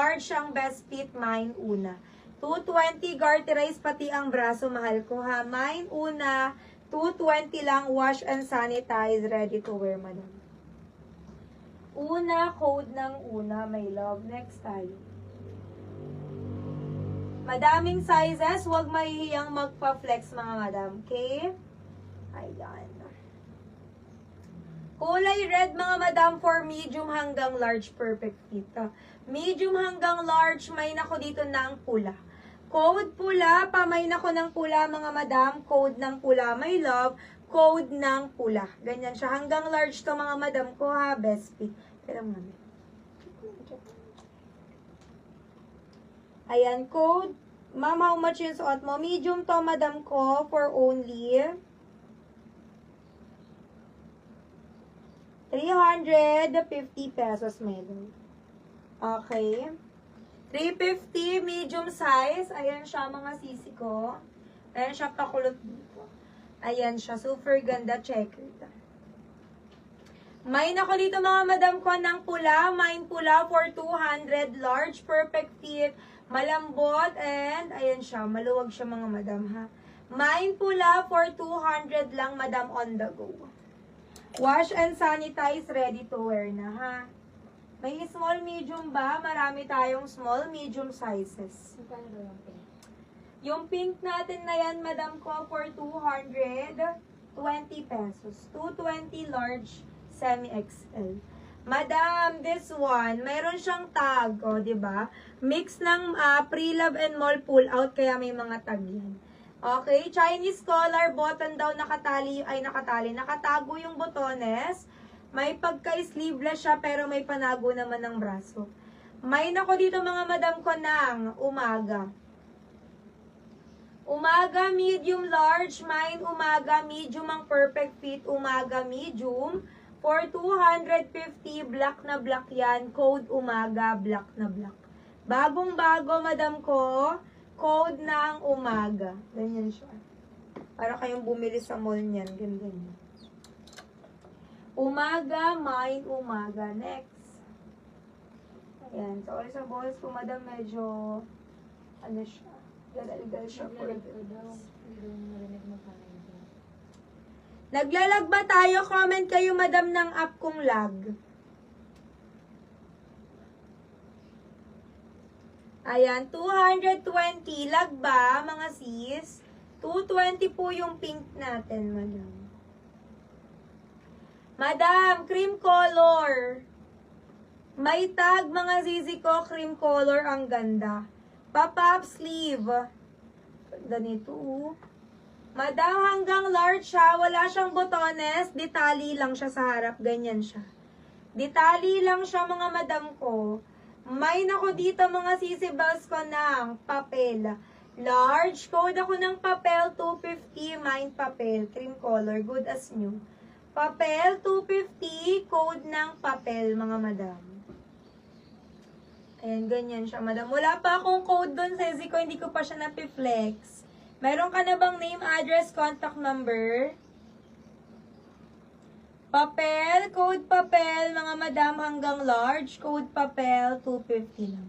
large ang best fit, mine una. 220 garterize pati ang braso, mahal ko ha. Mine una, 220 lang, wash and sanitize, ready to wear, madam. Una, code ng una, my love. Next tayo. Madaming sizes, huwag mahihiyang magpa-flex mga madam, okay? Ayan. Kulay red mga madam for medium hanggang large, perfect fit. Medium hanggang large, may nako dito ng pula. Code pula, pamay nako ng pula mga madam. Code ng pula, my love. Code ng pula. Ganyan siya. Hanggang large to mga madam ko ha, best fit. Pero mami. Ayan, code. Ma'am, how much yung suot mo? Medium to madam ko for only 350 pesos, madam. Okay. 350, medium size. Ayan siya, mga sisi ko. Ayan siya, pakulot dito. Ayan siya, super ganda. Check it. May nako dito mga madam ko ng pula. Mine pula for 200. Large, perfect fit. Malambot. And, ayan siya, maluwag siya mga madam ha. Mine pula for 200 lang, madam, on the go. Wash and sanitize, ready to wear na, ha? May small, medium ba? Marami tayong small, medium sizes. Yung pink natin na yan, madam ko, for 220 pesos. 220 large, semi-XL. Madam, this one, mayroon siyang tag, o, diba? Mix ng pre-love and mall pull-out, kaya may mga tag yan. Okay, Chinese collar, button daw nakatago yung botones. May pagka-sleeveless siya, pero may panago naman ng braso. May nako dito mga madam ko ng umaga. Umaga, medium, large. Mine, umaga, medium ang perfect fit. Umaga, medium. For 250, black na black yan. Code umaga, black na black. Bagong-bago, madam ko. Code ng umaga. Ganyan siya. Para kayong bumili sa mall niyan. Ganda niya. Umaga, mine, umaga. Next. Ayan. So, sa balls ko, madam, medyo, ano siya, gal-gal siya for this. Naglalag ba tayo? Comment kayo, madam, ng app kong lag. Ayan, 220. Lag ba, mga sis? 220 po yung pink natin, madam. Madam, cream color. May tag, mga zizi ko, cream color, ang ganda. Pop-up sleeve. Ganito. Madam, hanggang large siya. Wala siyang botones. Detali lang siya sa harap. Ganyan siya. Detali lang siya, mga madam ko. May nako dito mga sisibals ko ng papel. Large. Code ako ng papel, 250. Mine papel. Cream color. Good as new. Papel, 250. Code ng papel, mga madam. Ayan, ganyan siya, madam. Wala pa akong code doon. Sesi ko, hindi ko pa siya napiflex. Meron ka na bang name, address, contact number? Papel, code papel, mga madam, hanggang large. Code papel, 250 lang.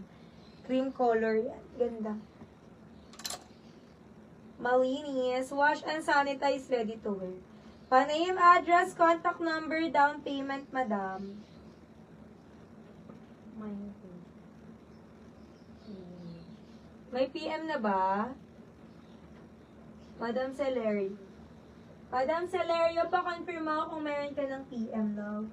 Cream color yan. Ganda. Malinis. Wash and sanitize, ready to wear. Pa-name, address, contact number, down payment, madam. May PM na ba? Madam Celerio. Madam Celerio, pa-confirm ako kung meron ka ng PM, love.